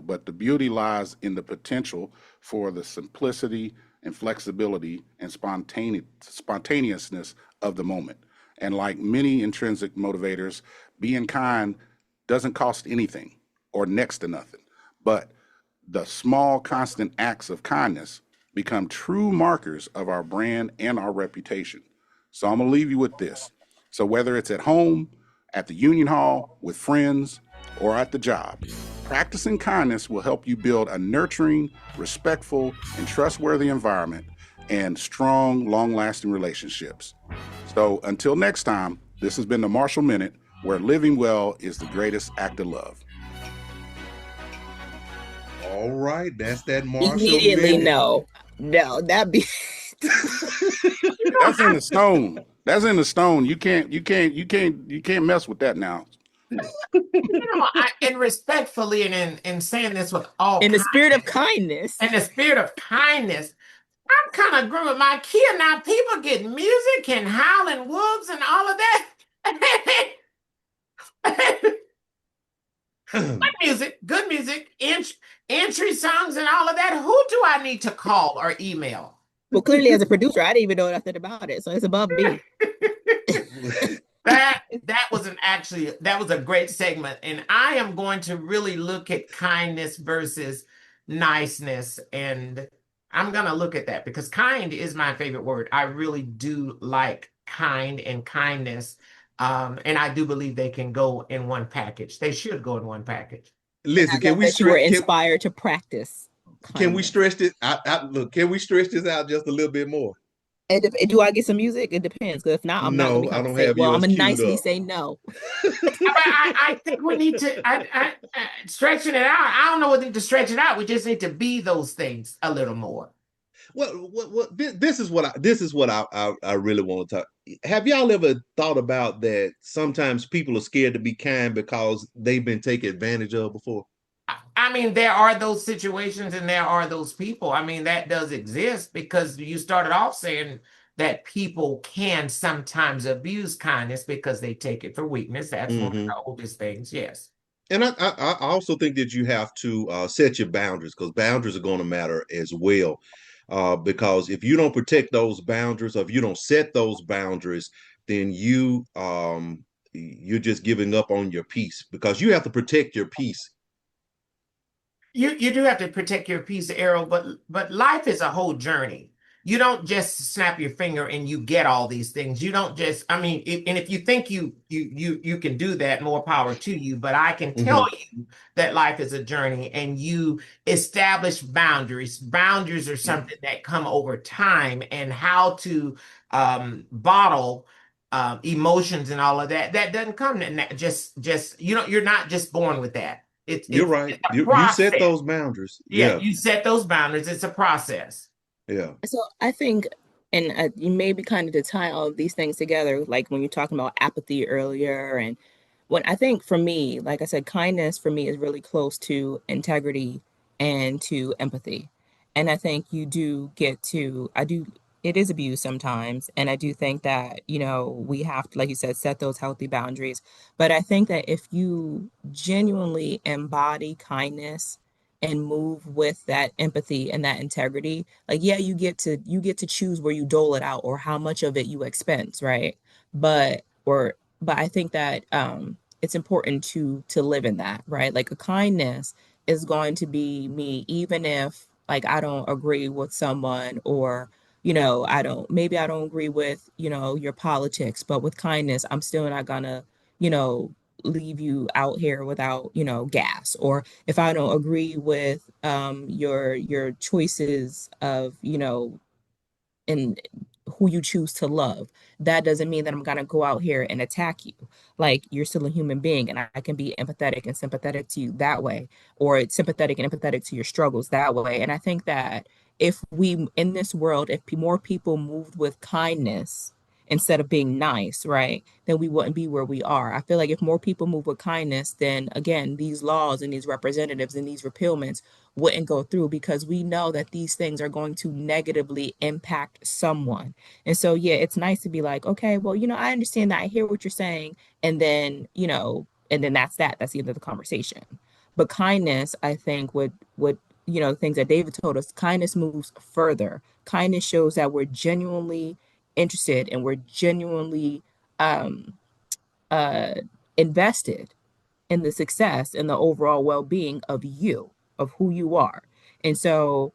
but the beauty lies in the potential for the simplicity and flexibility and spontaneousness of the moment. And like many intrinsic motivators, being kind doesn't cost anything or next to nothing. But the small, constant acts of kindness become true markers of our brand and our reputation. So I'm going to leave you with this. So whether it's at home, at the union hall, with friends, or at the job, practicing kindness will help you build a nurturing, respectful, and trustworthy environment and strong, long lasting relationships. So until next time, this has been the Marshall Minute, where living well is the greatest act of love. All right, that's that Marshall Immediately, Minute. no, that'd be. That's in the stone. That's in the stone. You can't mess with that now. And respectfully and in saying this with all In the spirit of kindness, kindness. in the spirit of kindness, I'm kind of agree with my kid. Now people get music and howling wolves and all of that. Good music, entry songs and all of that. Who do I need to call or email? Well, clearly, as a producer, I didn't even know nothing about it, so it's above me. That was a great segment, and I am going to really look at kindness versus niceness, and I'm gonna look at that because kind is my favorite word. I really do like kind and kindness, and I do believe they can go in one package. They should go in one package. And I Listen, love that you were inspired to practice can we kindness. stretch this? Look, can we stretch this out just a little bit more? And do I get some music? It depends. Because if not, I'm not gonna be No, I don't compensated. have Well, I'm yours gonna queued nicely up. say no. I think we need to stretching it out. I don't know what to stretch it out. We just need to be those things a little more. This is what I really want to talk. Have y'all ever thought about that? Sometimes people are scared to be kind because they've been taken advantage of before. I mean, there are those situations and there are those people. I mean, that does exist because you started off saying that people can sometimes abuse kindness because they take it for weakness. That's one of Hmm. the oldest things. Yes. And I also think that you have to set your boundaries because boundaries are going to matter as well. Because if you don't protect those boundaries, or if you don't set those boundaries, then you're just giving up on your peace because you have to protect your peace. You do have to protect your peace, Errol, but life is a whole journey. You don't just snap your finger and you get all these things. You don't just, I mean, and if you think you can do that, more power to you. But I can tell Hmm. you that life is a journey, and you establish boundaries. Boundaries are something that come over time, and how to bottle emotions and all of that. That doesn't come just you're not just born with that. It's You're it's right. it's a You set process. those boundaries. Yeah, Yeah, you set those boundaries. It's a process. yeah. So I think, and you maybe kind of to tie all of these things together, like when you're talking about apathy earlier, and when I think for me, like I said, kindness for me is really close to integrity and to empathy. And I think you do get to, I do, it is abused sometimes. And I do think that, we have to, like you said, set those healthy boundaries. But I think that if you genuinely embody kindness and move with that empathy and that integrity, like yeah, you get to choose where you dole it out or how much of it you expense, right? But I think that it's important to live in that, right? Like a kindness is going to be me even if like I don't agree with someone, or I don't agree with your politics, but with kindness I'm still not gonna you know leave you out here without, you know, gas, or if I don't agree with your choices of, you know, and who you choose to love, that doesn't mean that I'm gonna go out here and attack you. Like, you're still a human being, and I can be empathetic and sympathetic to you that way, or sympathetic and empathetic to your struggles that way. And I think that if we in this world, if more people moved with kindness instead of being nice, right, then we wouldn't be where we are. I feel like if more people move with kindness, then again, these laws and these representatives and these repealments wouldn't go through, because we know that these things are going to negatively impact someone. And so, yeah, it's nice to be like, okay, well, you know, I understand that. I hear what you're saying. And then, you know, and then that's that. That's the end of the conversation. But kindness, I think, would, you know, things that David told us, kindness moves further. Kindness shows that we're genuinely interested and we're genuinely um, uh, invested in the success and the overall well-being of you, of who you are. And so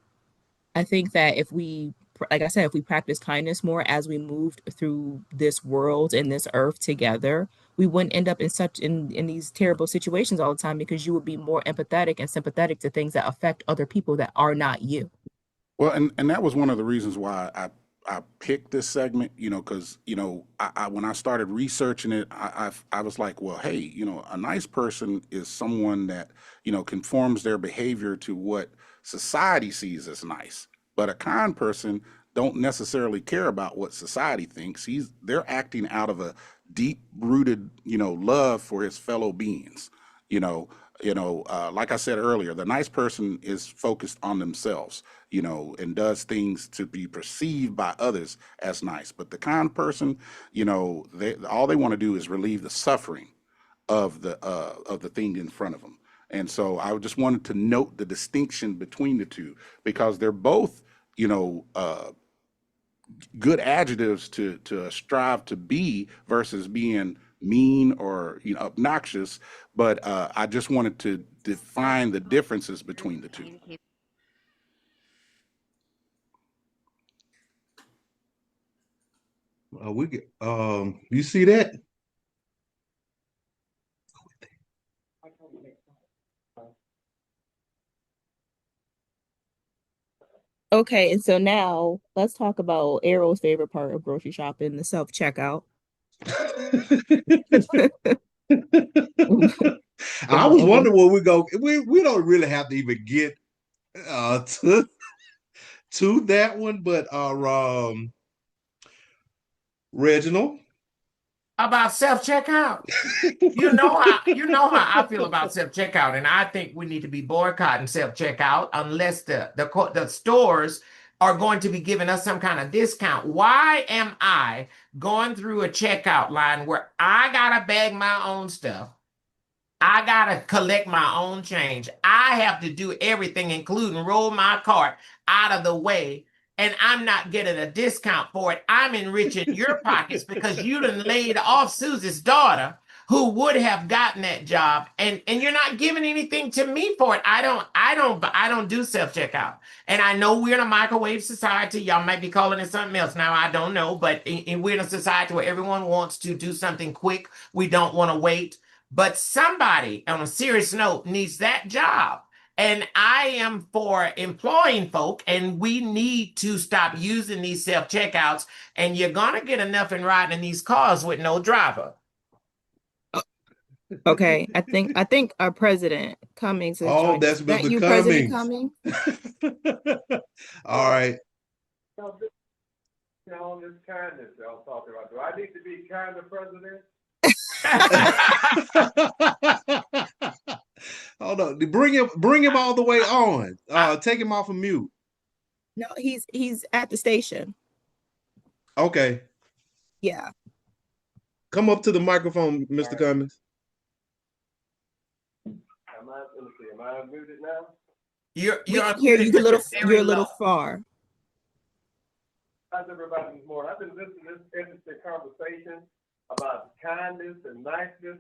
I think that if we, like I said, if we practice kindness more as we moved through this world and this earth together, we wouldn't end up in in these terrible situations all the time, because you would be more empathetic and sympathetic to things that affect other people that are not you. Well, and that was one of the reasons why I picked this segment, you know, because, you know, I when I started researching it, I was like, well, hey, you know, a nice person is someone that, you know, conforms their behavior to what society sees as nice. But a kind person don't necessarily care about what society thinks. They're acting out of a deep rooted, you know, love for his fellow beings. You know, like I said earlier, the nice person is focused on themselves, you know, and does things to be perceived by others as nice. But the kind person, you know, all they want to do is relieve the suffering of the thing in front of them. And so I just wanted to note the distinction between the two, because they're both, you know, good adjectives to strive to be, versus being mean or, you know, obnoxious. But I just wanted to define the differences between the two. You see that? Okay, and so now let's talk about Errol's favorite part of grocery shopping, the self-checkout. I was wondering where we go. We don't really have to even get to that one, but Reginald. About self-checkout. You know how I feel about self-checkout, and I think we need to be boycotting self-checkout unless the stores are going to be giving us some kind of discount. Why am I going through a checkout line where I gotta bag my own stuff? I gotta collect my own change. I have to do everything, including roll my cart out of the way, and I'm not getting a discount for it. I'm enriching your pockets because you done laid off Susie's daughter, who would have gotten that job, and you're not giving anything to me for it. I don't do self-checkout. And I know we're in a microwave society. Y'all might be calling it something else now. I don't know, but we're in a society where everyone wants to do something quick. We don't want to wait. But somebody, on a serious note, needs that job. And I am for employing folk, and we need to stop using these self-checkouts. And you're going to get enough in riding in these cars with no driver. Okay, I think our president Cummings is Oh, joining. that's Is that Mr. you, President Cummings. Cummings? All right. All this kindness y'all talking about. Do I need to be kind to president? Hold on. Bring him all the way on. Take him off of mute. No, he's at the station. Okay. Yeah. Come up to the microphone, Mr. Cummings. Am I muted now? You're We can hear you you're a little low. far. How's everybody this morning? I've been listening to this interesting conversation about kindness and niceness.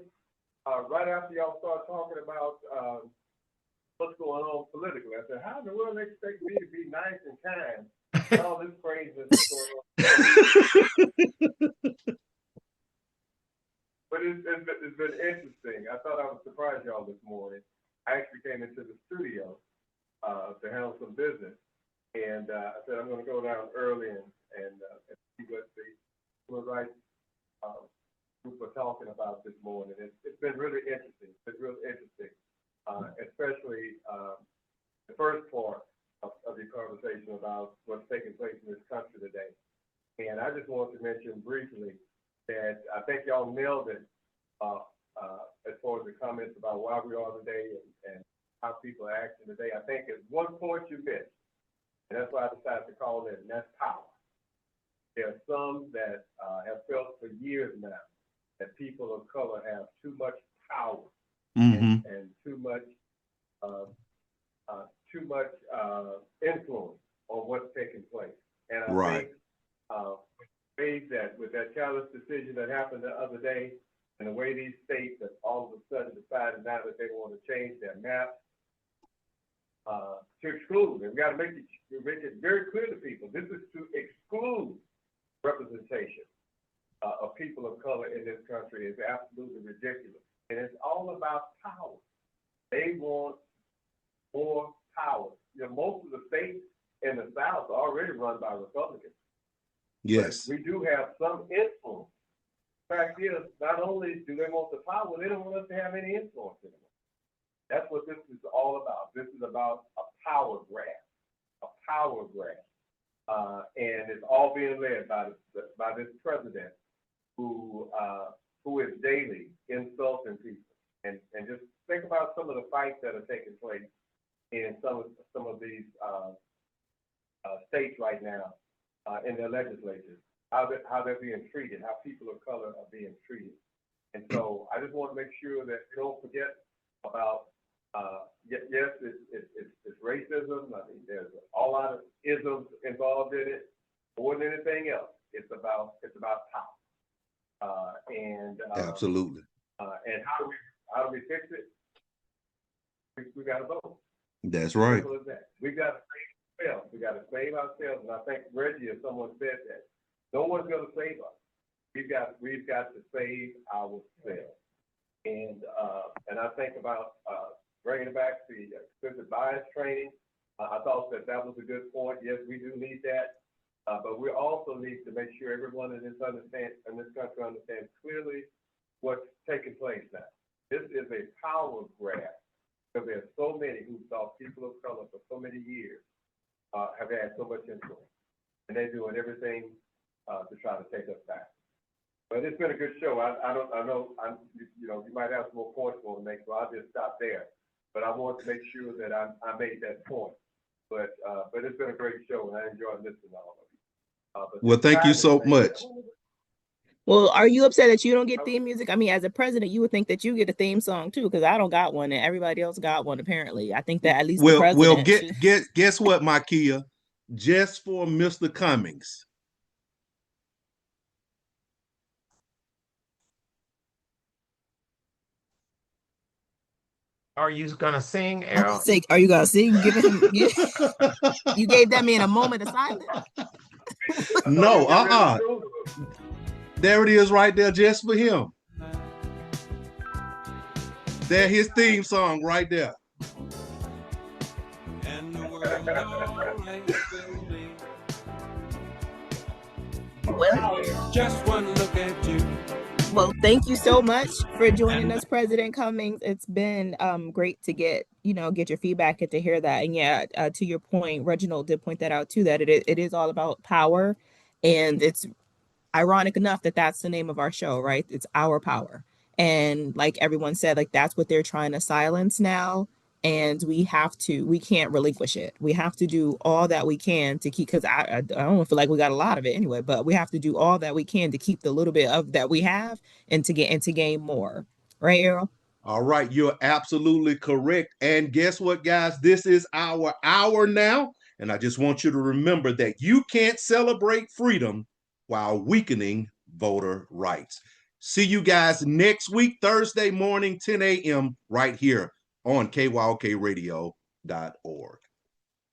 Right after y'all start talking about what's going on politically, I said, how in the world they expect me to be nice and kind? All this craziness is going on. But but it's been interesting. I thought I would surprise y'all this morning. I actually came into the studio to handle some business, and I said I'm going to go down early and see what the human rights group are talking about this morning. It's been really interesting. It's been really interesting, especially the first part of the conversation about what's taking place in this country today. And I just want to mention briefly that I think y'all nailed it as far as the comments about why we are today and how people are acting today. I think at one point you missed, and that's why I decided to call it, and that's power. There are some that have felt for years now that people of color have too much power and too much influence on what's taking place. And I think with that challenge decision that happened the other day, and the way these states have all of a sudden decided now that they want to change their map to exclude. And we got to make it very clear to people. This is to exclude representation of people of color in this country. Is absolutely ridiculous. And it's all about power. They want more power. You know, most of the states in the South are already run by Republicans. Yes. But we do have some influence. The fact is, not only do they want the power, they don't want us to have any influence anymore. That's what this is all about. This is about a power grab, and it's all being led by this president who is daily insulting people. And just think about some of the fights that are taking place in some of these states right now in their legislatures. How they're being treated, how people of color are being treated. And so I just want to make sure that you don't forget about, yes, it's racism. I mean, there's a lot of isms involved in it. More than anything else, it's about power. Absolutely. And how do we fix it? We got to vote. That's right. Simple as that. We got to save ourselves. We got to save ourselves. And I think Reggie or someone said that. No one's going to save us. We've got to save ourselves. And I think about bringing back the explicit bias training. I thought that was a good point. Yes, we do need that, but we also need to make sure everyone in this country understands clearly what's taking place now. This is a power grab because there's so many who thought people of color for so many years have had so much influence, and they're doing everything to try to take us back. But it's been a good show. I know you might have some more points you want to make, so I'll just stop there. But I want to make sure that I made that point. But it's been a great show, and I enjoyed listening to all of you. Well, thank you so much. Well, are you upset that you don't get theme music? I mean, as a president, you would think that you get a theme song too, because I don't got one, and everybody else got one. Apparently, I think that at least the president. Guess what, Makia? Just for Mr. Cummings. Are you gonna sing, Errol? Are you gonna sing? You gave that man a moment of silence. No, there it is right there just for him. There, his theme song right there. Well, just one look at you. Well, thank you so much for joining us, President Cummings. It's been great to get your feedback and to hear that. And yeah, to your point, Reginald did point that out too, that it is all about power. And it's ironic enough that that's the name of our show, right? It's our power. And like everyone said, like that's what they're trying to silence now. And we can't relinquish it. We have to do all that we can to keep, because I don't feel like we got a lot of it anyway, but we have to do all that we can to keep the little bit of that we have and to gain more. Right, Errol? All right, you're absolutely correct. And guess what, guys? This is our hour now. And I just want you to remember that you can't celebrate freedom while weakening voter rights. See you guys next week, Thursday morning, 10 a.m. right here on kyokradio.org.